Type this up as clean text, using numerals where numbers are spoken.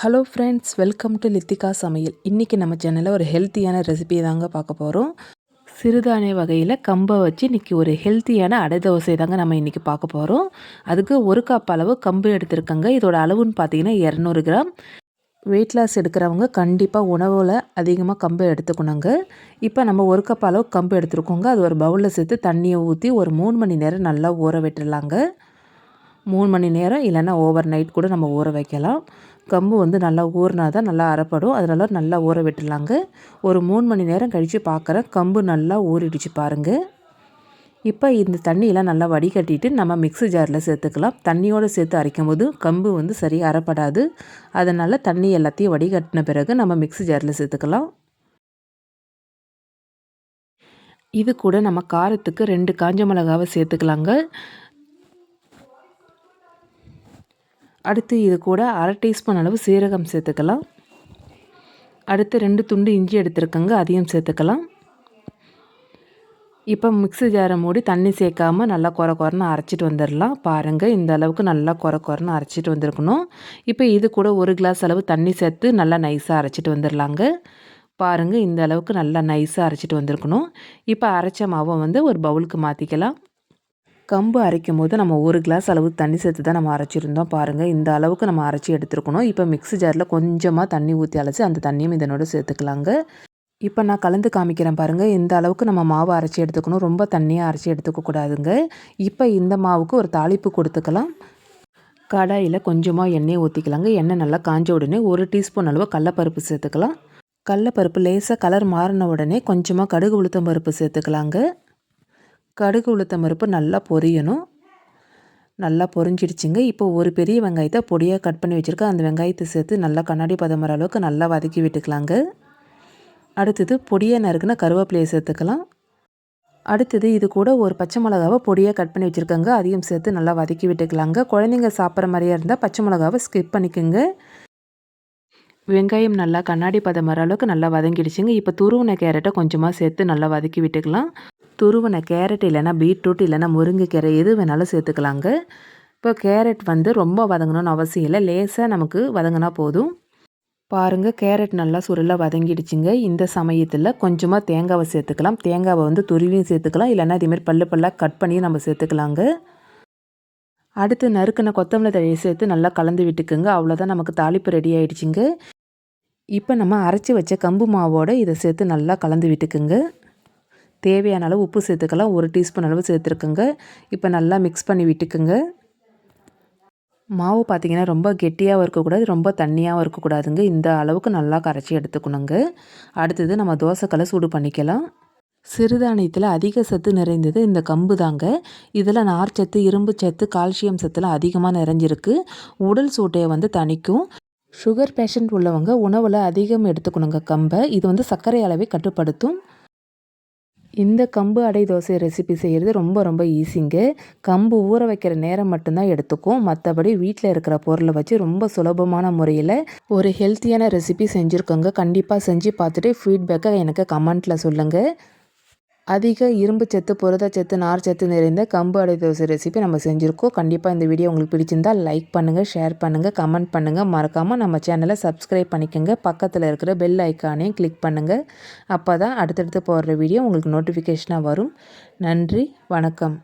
Hello friends, welcome to Lithika சமையல். இன்றைக்கி நம்ம சேனலில் ஒரு ஹெல்த்தியான ரெசிபி தாங்க பார்க்க போகிறோம். சிறுதானிய வகையில் கம்பை வச்சு இன்றைக்கி ஒரு ஹெல்த்தியான அடை தோசை தாங்க நம்ம இன்றைக்கி பார்க்க போகிறோம். அதுக்கு 1 கப் அளவு கம்பு எடுத்துருக்கங்க. இதோட அளவுன்னு பார்த்தீங்கன்னா 200 கிராம். வெயிட் லாஸ் எடுக்கிறவங்க கண்டிப்பாக உணவில் அதிகமாக கம்பை எடுத்துக்கணுங்க. இப்போ நம்ம 1 கப் அளவு கம்பு எடுத்துருக்கோங்க. அது ஒரு பவுலில் சேர்த்து தண்ணியை ஊற்றி ஒரு 3 மணி நேரம் நல்லா ஊற விட்டுடலாங்க. 3 மணி நேரம் இல்லைன்னா ஓவர் நைட் கூட நம்ம ஊற வைக்கலாம். கம்பு வந்து நல்லா ஊறினா தான் நல்லா அரைப்படும். அதனால நல்லா ஊற விட்டுடலாங்க. ஒரு 3 மணி நேரம் கழித்து பார்க்குறேன், கம்பு நல்லா ஊறிடுச்சு பாருங்கள். இப்போ இந்த தண்ணியெல்லாம் நல்லா வடிகட்டிட்டு நம்ம மிக்ஸி ஜாரில் சேர்த்துக்கலாம். தண்ணியோடு சேர்த்து அரைக்கும் போது கம்பு வந்து சரியாக அரைப்படாது. அதனால் தண்ணி எல்லாத்தையும் வடிகட்டின பிறகு நம்ம மிக்ஸி ஜாரில் சேர்த்துக்கலாம். இது கூட நம்ம காரத்துக்கு 2 காஞ்ச மிளகாவை சேர்த்துக்கலாங்க. அடுத்து இது கூட 1/2 டீஸ்பூன் அளவு சீரகம் சேர்த்துக்கலாம். அடுத்து 2 துண்டு இஞ்சி எடுத்துருக்கங்க, அதையும் சேர்த்துக்கலாம். இப்போ மிக்ஸி ஜாரை மூடி தண்ணி சேர்க்காமல் நல்லா கொரன்னு அரைச்சிட்டு வந்துடலாம். பாருங்கள், இந்த அளவுக்கு நல்லா கொரன்னு அரைச்சிட்டு வந்திருக்கணும். இப்போ இது கூட 1 கிளாஸ் அளவு தண்ணி சேர்த்து நல்லா நைஸாக அரைச்சிட்டு வந்துடலாங்க. பாருங்கள், இந்த அளவுக்கு நல்லா நைஸாக அரைச்சிட்டு வந்திருக்கணும். இப்போ அரைச்ச மாவை வந்து ஒரு பவுலுக்கு மாற்றிக்கலாம். கம்பு அரைக்கும் போது நம்ம 1 கிளாஸ் அளவு தண்ணி சேர்த்து தான் நம்ம அரைச்சிருந்தோம். பாருங்கள், இந்த அளவுக்கு நம்ம அரைச்சி எடுத்துருக்கணும். இப்போ மிக்ஸி ஜாரில் கொஞ்சமாக தண்ணி ஊற்றி அரைச்சி அந்த தண்ணியும் இதனோட சேர்த்துக்கலாங்க. இப்போ நான் கலந்து காமிக்கிறேன் பாருங்கள். இந்த அளவுக்கு நம்ம மாவு அரைச்சி எடுத்துக்கணும். ரொம்ப தண்ணியாக அரைச்சி எடுத்துக்கக்கூடாதுங்க. இப்போ இந்த மாவுக்கு ஒரு தாளிப்பு கொடுத்துக்கலாம். கடாயில் கொஞ்சமாக எண்ணெய் ஊற்றிக்கலாங்க. எண்ணெய் நல்லா காஞ்ச உடனே 1 டீஸ்பூன் அளவு கடலப்பருப்பு சேர்த்துக்கலாம். கடலப்பருப்பு லேசாக கலர் மாறின உடனே கொஞ்சமாக கடுகு உளுத்தம் பருப்பு சேர்த்துக்கலாங்க. கடுகு உளுத்தம் பருப்பு நல்லா பொரியணும். நல்லா பொரிஞ்சிடுச்சுங்க. இப்போ ஒரு பெரிய வெங்காயத்தை பொடியாக கட் பண்ணி வச்சுருக்கேன். அந்த வெங்காயத்தை சேர்த்து நல்லா கண்ணாடி பதம் வர அளவுக்கு நல்லா வதக்கி விட்டுக்கலாங்க. அடுத்தது பொடியாக நறுக்குன கருவேப்பிலையை சேர்த்துக்கலாம். அடுத்தது இது கூட ஒரு பச்சை மிளகாவை பொடியாக கட் பண்ணி வச்சுருக்கேங்க. அதையும் சேர்த்து நல்லா வதக்கி விட்டுக்கலாங்க. குழந்தைங்க சாப்பிட்ற மாதிரியாக இருந்தால் பச்சை மிளகாவை ஸ்கிப் பண்ணிக்கோங்க. வெங்காயம் நல்லா கண்ணாடி பதம் வர அளவுக்கு நல்லா வதங்கிடுச்சுங்க. இப்போ துருவின கேரட்டை கொஞ்சமாக சேர்த்து நல்லா வதக்கி விட்டுக்கலாம். துருவின கேரட் இல்லைனா பீட்ரூட் இல்லைனா முருங்கைக்கீரை எது வேணாலும் சேர்த்துக்கலாங்க. இப்போ கேரட் வந்து ரொம்ப வதங்கணும்னு அவசியம் இல்லை, லேசாக நமக்கு வதங்கினா போதும். பாருங்கள், கேரட் நல்லா சுருளாக வதங்கிடுச்சுங்க. இந்த சமயத்தில் கொஞ்சமாக தேங்காவை சேர்த்துக்கலாம். தேங்காவை வந்து துருவியும் சேர்த்துக்கலாம், இல்லைனா இதேமாரி பல்லாக கட் பண்ணியும் நம்ம சேர்த்துக்கலாங்க. அடுத்து நறுக்கின கொத்தமல்லி தழையை சேர்த்து நல்லா கலந்து விட்டுக்குங்க. அவ்வளோதான், நமக்கு தாளிப்பு ரெடி ஆகிடுச்சிங்க. இப்போ நம்ம அரைச்சி வச்ச கம்பு மாவோடு இதை சேர்த்து நல்லா கலந்து விட்டுக்குங்க. தேவையான அளவு உப்பு சேர்த்துக்கலாம். 1 டீஸ்பூன் அளவு சேர்த்துருக்குங்க. இப்போ நல்லா மிக்ஸ் பண்ணி விட்டுக்குங்க. மாவு பார்த்திங்கன்னா ரொம்ப கெட்டியாகவும் இருக்கக்கூடாது, ரொம்ப தண்ணியாகவும் இருக்கக்கூடாதுங்க. இந்த அளவுக்கு நல்லா கரைச்சி எடுத்துக்கணுங்க. அடுத்தது நம்ம தோசைக்கல்லை சூடு பண்ணிக்கலாம். சிறுதானியத்தில் அதிக சத்து நிறைந்தது இந்த கம்பு தாங்க. இதில் நார்ச்சத்து, இரும்பு சத்து, கால்சியம் சத்துலாம் அதிகமாக நிறைஞ்சிருக்கு. உடல் சூட்டையை வந்து தணிக்கும். சுகர் பேஷண்ட் உள்ளவங்க உணவில் அதிகம் எடுத்துக்கணுங்க கம்பை. இது வந்து சர்க்கரை அளவை கட்டுப்படுத்தும். இந்த கம்பு அடை தோசை ரெசிபி செய்கிறது ரொம்ப ஈஸிங்க. கம்பு ஊற வைக்கிற நேரம் மட்டும்தான் எடுத்துக்கும். மற்றபடி வீட்டில் இருக்கிற பொருளை வச்சு ரொம்ப சுலபமான முறையில் ஒரு ஹெல்த்தியான ரெசிபி செஞ்சுருக்கோங்க. கண்டிப்பாக செஞ்சு பார்த்துட்டு ஃபீட்பேக்கை எனக்கு கமெண்ட்டில் சொல்லுங்கள். அதிக இரும்பு சத்து, புரதச்சத்து, நார்ச்சத்து நிறைந்த கம்பு அடை தோசை ரெசிபி நம்ம செஞ்சுருக்கோம். கண்டிப்பாக இந்த வீடியோ உங்களுக்கு பிடிச்சிருந்தால் லைக் பண்ணுங்கள், ஷேர் பண்ணுங்கள், கமெண்ட் பண்ணுங்கள். மறக்காமல் நம்ம சேனலை சப்ஸ்கிரைப் பண்ணிக்கோங்க. பக்கத்தில் இருக்கிற பெல் ஐக்கானையும் கிளிக் பண்ணுங்கள். அப்போ தான் அடுத்தடுத்து போடுற வீடியோ உங்களுக்கு நோட்டிஃபிகேஷனாக வரும். நன்றி, வணக்கம்.